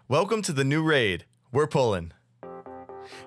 Welcome to the new raid. We're pulling.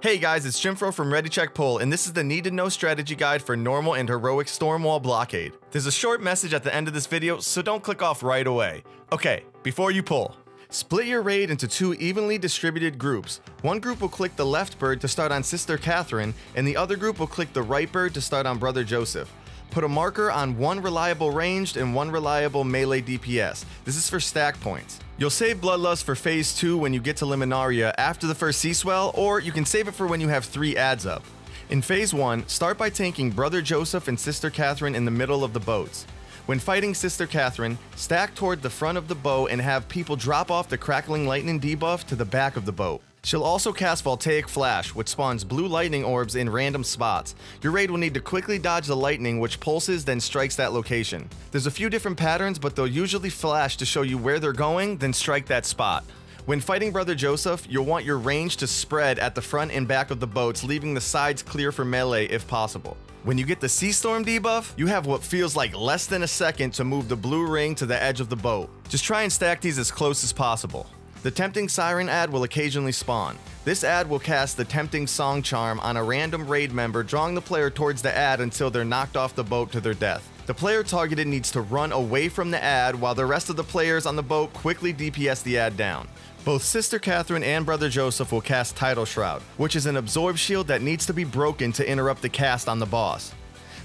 Hey guys, it's Jimfro from Ready Check Pull, and this is the Need to Know strategy guide for normal and heroic Stormwall Blockade. There's a short message at the end of this video, so don't click off right away. Okay, before you pull, split your raid into two evenly distributed groups. One group will click the left bird to start on Sister Catherine, and the other group will click the right bird to start on Brother Joseph. Put a marker on one reliable ranged and one reliable melee DPS. This is for stack points. You'll save Bloodlust for Phase 2 when you get to Liminaria after the first Sea Swell, or you can save it for when you have 3 ads up. In Phase 1, start by tanking Brother Joseph and Sister Catherine in the middle of the boats. When fighting Sister Catherine, stack toward the front of the boat and have people drop off the Crackling Lightning debuff to the back of the boat. She'll also cast Voltaic Flash, which spawns blue lightning orbs in random spots. Your raid will need to quickly dodge the lightning, which pulses then strikes that location. There's a few different patterns, but they'll usually flash to show you where they're going, then strike that spot. When fighting Brother Joseph, you'll want your range to spread at the front and back of the boats, leaving the sides clear for melee if possible. When you get the Sea Storm debuff, you have what feels like less than a second to move the blue ring to the edge of the boat. Just try and stack these as close as possible. The Tempting Siren ad will occasionally spawn. This ad will cast the Tempting Song Charm on a random raid member, drawing the player towards the ad until they're knocked off the boat to their death. The player targeted needs to run away from the ad while the rest of the players on the boat quickly DPS the ad down. Both Sister Catherine and Brother Joseph will cast Tidal Shroud, which is an absorb shield that needs to be broken to interrupt the cast on the boss.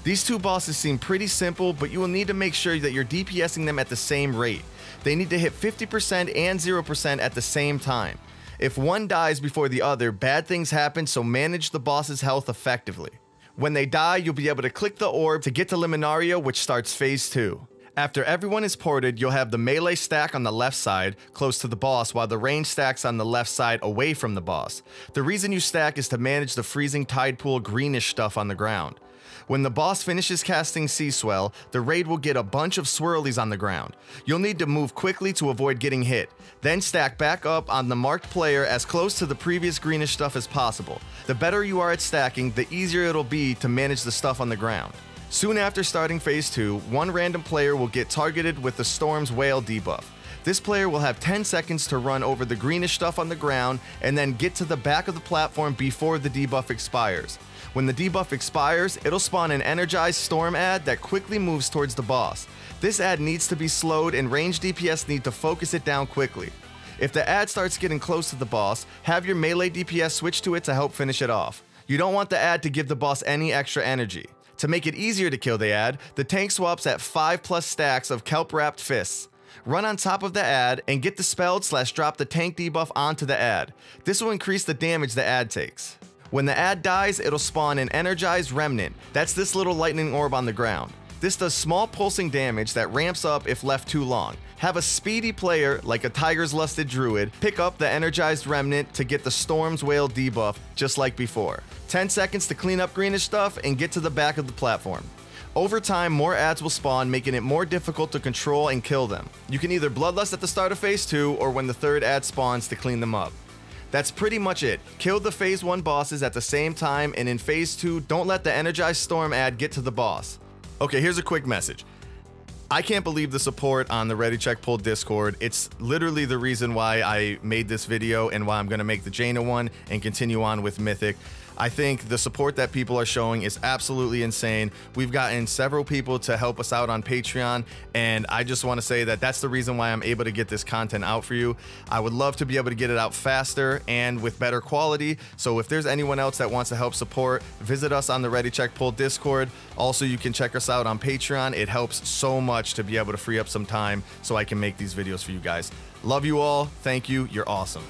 These two bosses seem pretty simple, but you will need to make sure that you're DPSing them at the same rate. They need to hit 50% and 0% at the same time. If one dies before the other, bad things happen, so manage the boss's health effectively. When they die, you'll be able to click the orb to get to Liminaria, which starts Phase 2. After everyone is ported, you'll have the melee stack on the left side, close to the boss, while the range stacks on the left side away from the boss. The reason you stack is to manage the freezing tide pool greenish stuff on the ground. When the boss finishes casting Sea Swell, the raid will get a bunch of swirlies on the ground. You'll need to move quickly to avoid getting hit. Then stack back up on the marked player as close to the previous greenish stuff as possible. The better you are at stacking, the easier it'll be to manage the stuff on the ground. Soon after starting Phase 2, one random player will get targeted with the Storm's Whale debuff. This player will have 10 seconds to run over the greenish stuff on the ground and then get to the back of the platform before the debuff expires. When the debuff expires, it'll spawn an energized storm ad that quickly moves towards the boss. This ad needs to be slowed and range DPS need to focus it down quickly. If the ad starts getting close to the boss, have your melee DPS switch to it to help finish it off. You don't want the ad to give the boss any extra energy. To make it easier to kill the ad, the tank swaps at 5+ stacks of kelp-wrapped fists. Run on top of the ad and get the spelled/drop the tank debuff onto the ad. This will increase the damage the ad takes. When the ad dies, it'll spawn an energized remnant. That's this little lightning orb on the ground. This does small pulsing damage that ramps up if left too long. Have a speedy player, like a Tiger's Lusted Druid, pick up the energized remnant to get the Storm's Whale debuff, just like before. 10 seconds to clean up greenish stuff and get to the back of the platform. Over time, more ads will spawn, making it more difficult to control and kill them. You can either Bloodlust at the start of Phase 2 or when the third ad spawns to clean them up. That's pretty much it. Kill the Phase 1 bosses at the same time, and in Phase 2, don't let the Energized Storm ad get to the boss. Okay, here's a quick message. I can't believe the support on the Ready Check Pull Discord. It's literally the reason why I made this video and why I'm going to make the Jaina one and continue on with Mythic. I think the support that people are showing is absolutely insane. We've gotten several people to help us out on Patreon, and I just want to say that that's the reason why I'm able to get this content out for you. I would love to be able to get it out faster and with better quality, so if there's anyone else that wants to help support, visit us on the Ready Check Pull Discord. Also, you can check us out on Patreon. It helps so much to be able to free up some time so I can make these videos for you guys. Love you all. Thank you. You're awesome.